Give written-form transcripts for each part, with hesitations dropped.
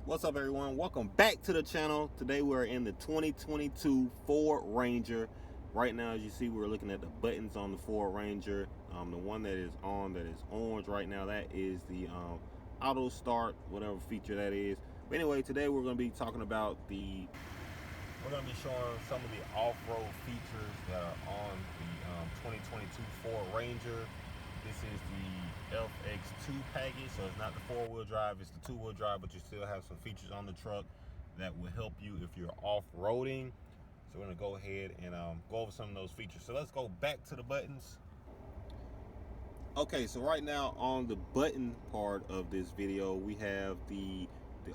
What's up, everyone? Welcome back to the channel. Today we're in the 2022 Ford Ranger. Right now, as you see, we're looking at the buttons on the Ford Ranger. The one that is orange right now, that is the auto start, whatever feature that is. But anyway, today we're going to be talking about we're going to be showing some of the off-road features that are on the 2022 Ford Ranger. This is the FX2 package, so it's not the four-wheel drive, it's the two-wheel drive, but you still have some features on the truck that will help you if you're off-roading. So we're gonna go ahead and go over some of those features. So let's go back to the buttons. Okay, so right now on the button part of this video, we have the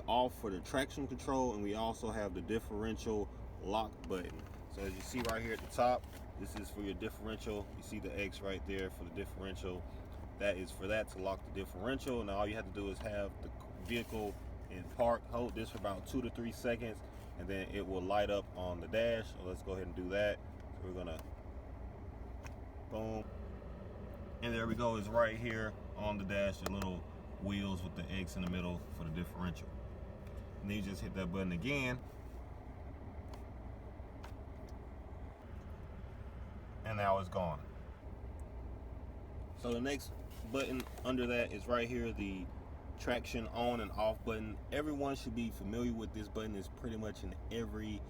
off for the traction control, and we also have the differential lock button. So as you see right here at the top, this is for your differential. You see the X right there for the differential. That is for that, to lock the differential. Now all you have to do is have the vehicle in park, hold this for about 2 to 3 seconds, and then it will light up on the dash. So let's go ahead and do that. So we're gonna, boom. And there we go, it's right here on the dash, the little wheels with the X in the middle for the differential. And then you just hit that button again, and now it's gone. So the next button under that is right here, the traction on and off button. Everyone should be familiar with this button. It's pretty much in every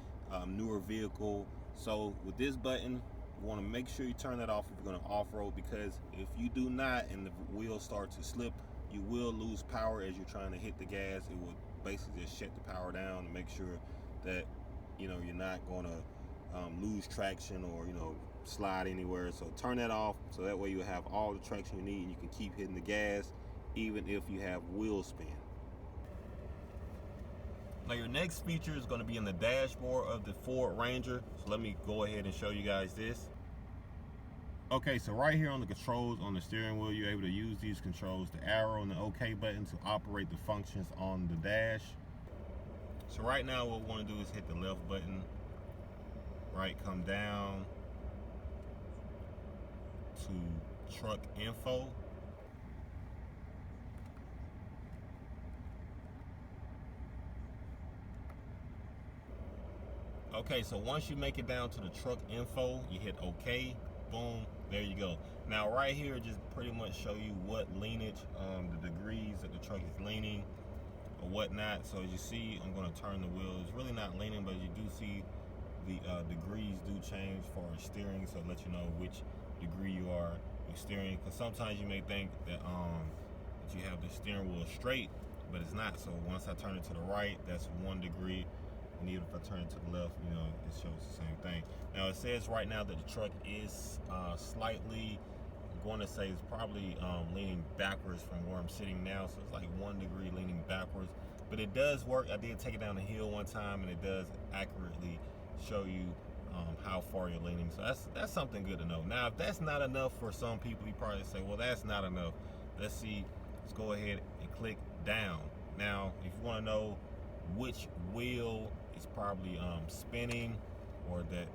newer vehicle. So with this button, you want to make sure you turn that off if you're going to off-road, because if you do not and the wheels start to slip, you will lose power as you're trying to hit the gas. It will basically just shut the power down and make sure that you're not going to lose traction or slide anywhere. So turn that off, so that way you have all the traction you need and you can keep hitting the gas even if you have wheel spin. Now your next feature is going to be in the dashboard of the Ford Ranger. So let me go ahead and show you guys this. Okay, so right here on the controls on the steering wheel, you're able to use these controls, the arrow and the OK button, to operate the functions on the dash. So right now what we want to do is hit the left button, right, come down to truck info. Okay, so once you make it down to the truck info, you hit OK, boom, there you go. Now right here, just pretty much show you what leanage, the degrees that the truck is leaning or whatnot. So as you see, I'm going to turn the wheel. It's really not leaning, but you do see the degrees do change for steering, so let you know which degree you are steering, because sometimes you may think that that you have the steering wheel straight, but it's not. So once I turn it to the right, that's 1 degree, and even if I turn it to the left, it shows the same thing. Now it says right now that the truck is slightly, I'm going to say it's probably leaning backwards from where I'm sitting now, so it's like 1 degree leaning backwards, but it does work. I did take it down the hill one time, and it does accurately show you how far you're leaning. So that's something good to know. Now if that's not enough for some people, you probably say, well, that's not enough. Let's see, let's go ahead and click down. Now if you want to know which wheel is probably spinning or that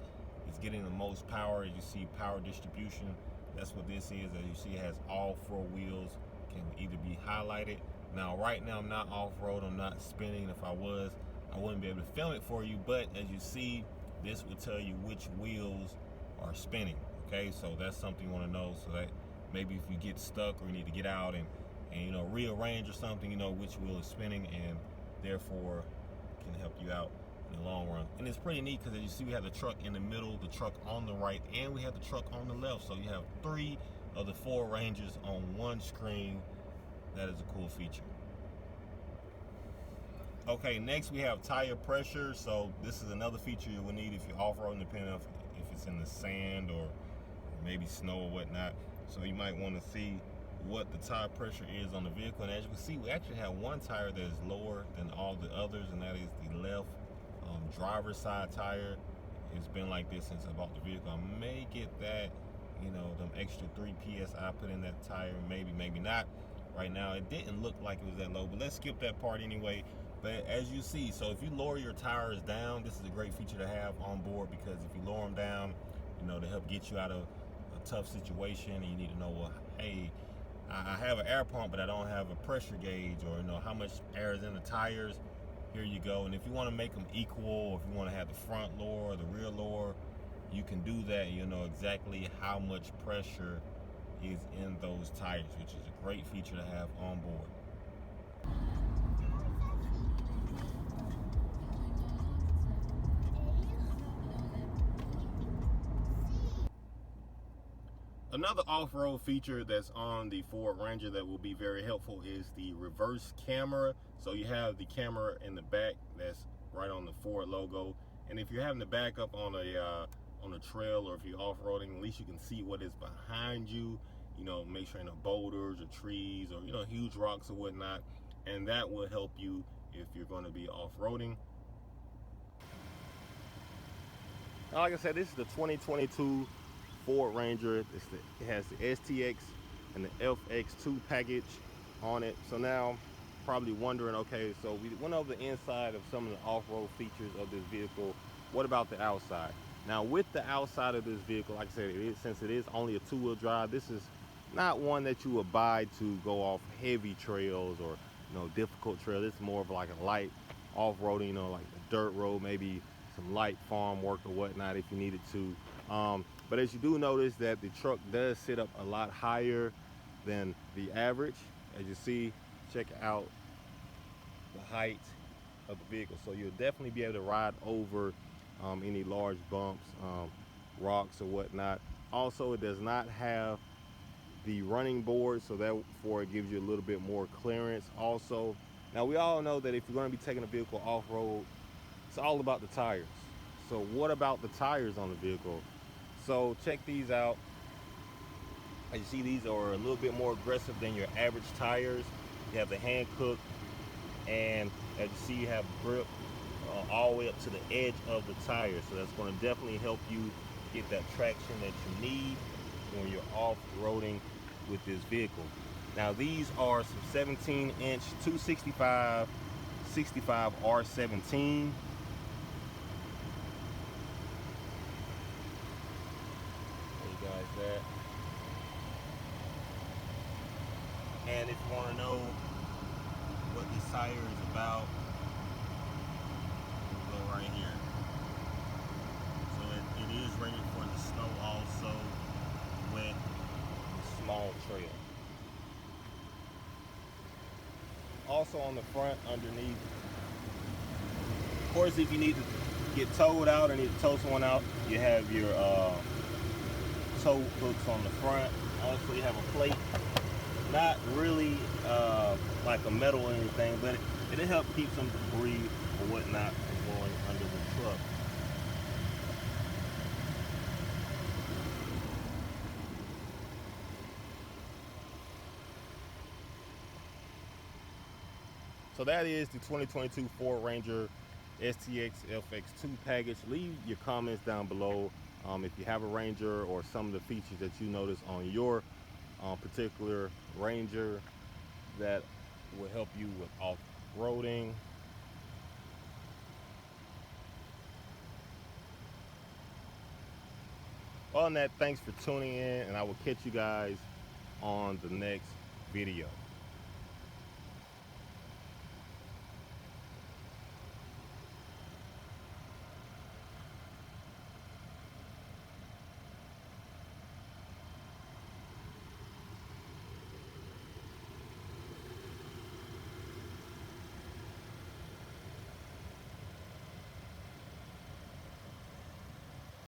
is getting the most power, as you see power distribution, that's what this is. As you see, it has all 4 wheels, can either be highlighted. Now right now I'm not off-road, I'm not spinning. If I was, I wouldn't be able to film it for you, but as you see, this will tell you which wheels are spinning. Okay, so that's something you want to know, so that maybe if you get stuck or you need to get out and rearrange or something, which wheel is spinning, and therefore can help you out in the long run. And it's pretty neat because as you see, we have the truck in the middle, the truck on the right, and we have the truck on the left. So you have 3 of the 4 Rangers on one screen. That is a cool feature. Okay, next we have tire pressure. So this is another feature you will need if you're off-roading, depending on if it's in the sand or maybe snow or whatnot. So you might want to see what the tire pressure is on the vehicle. And as you can see, we actually have one tire that is lower than all the others, and that is the left driver's side tire. It's been like this since I bought the vehicle. I may get that, them extra 3 PSI put in that tire, maybe not. Right now it didn't look like it was that low, but let's skip that part anyway. But as you see, so if you lower your tires down, this is a great feature to have on board, because if you lower them down, to help get you out of a tough situation, and you need to know, well, hey, I have an air pump, but I don't have a pressure gauge, or how much air is in the tires. here you go. And if you want to make them equal, or if you want to have the front lower or the rear lower, you can do that. You'll know exactly how much pressure is in those tires, which is a great feature to have on board. Another off-road feature that's on the Ford Ranger that will be very helpful is the reverse camera. So you have the camera in the back that's right on the Ford logo, and if you're having to back up on a trail, or if you're off-roading, at least you can see what is behind you. You know, make sure no boulders or trees or, you know, huge rocks or whatnot, and that will help you if you're going to be off-roading. Now, like I said, this is the 2022 Ford Ranger. It has the STX and the FX2 package on it. So now, probably wondering, okay, so we went over the inside of some of the off-road features of this vehicle. What about the outside? Now, with the outside of this vehicle, like I said, since it is only a two-wheel drive, this is not one that you would buy to go off heavy trails or, you know, difficult trails. It's more of like a light off-roading, you know, like a dirt road, maybe some light farm work or whatnot if you needed to. But as you do notice that the truck does sit up a lot higher than the average. As you see, check out the height of the vehicle. So you'll definitely be able to ride over any large bumps, rocks or whatnot. Also, it does not have the running board, so therefore it gives you a little bit more clearance. Also, now we all know that if you're going to be taking a vehicle off-road, it's all about the tires. So what about the tires on the vehicle? So check these out. As you see, these are a little bit more aggressive than your average tires. You have the Hankook, and as you see, you have grip all the way up to the edge of the tire. So that's going to definitely help you get that traction that you need when you're off-roading with this vehicle. Now, these are some 17-inch 265 R17. That. And if you want to know what this tire is about, we'll go right here. So it is rated for the snow, also wet, small trail. Also on the front, underneath, of course, if you need to get towed out or need to tow someone out, you have your tow hooks on the front. Also, you have a plate, not really like a metal or anything, but it'll help keep some debris or whatnot from going under the truck. So that is the 2022 Ford Ranger STX FX2 package. Leave your comments down below if you have a Ranger or some of the features that you notice on your particular Ranger that will help you with off-roading. On that, thanks for tuning in, and I will catch you guys on the next video.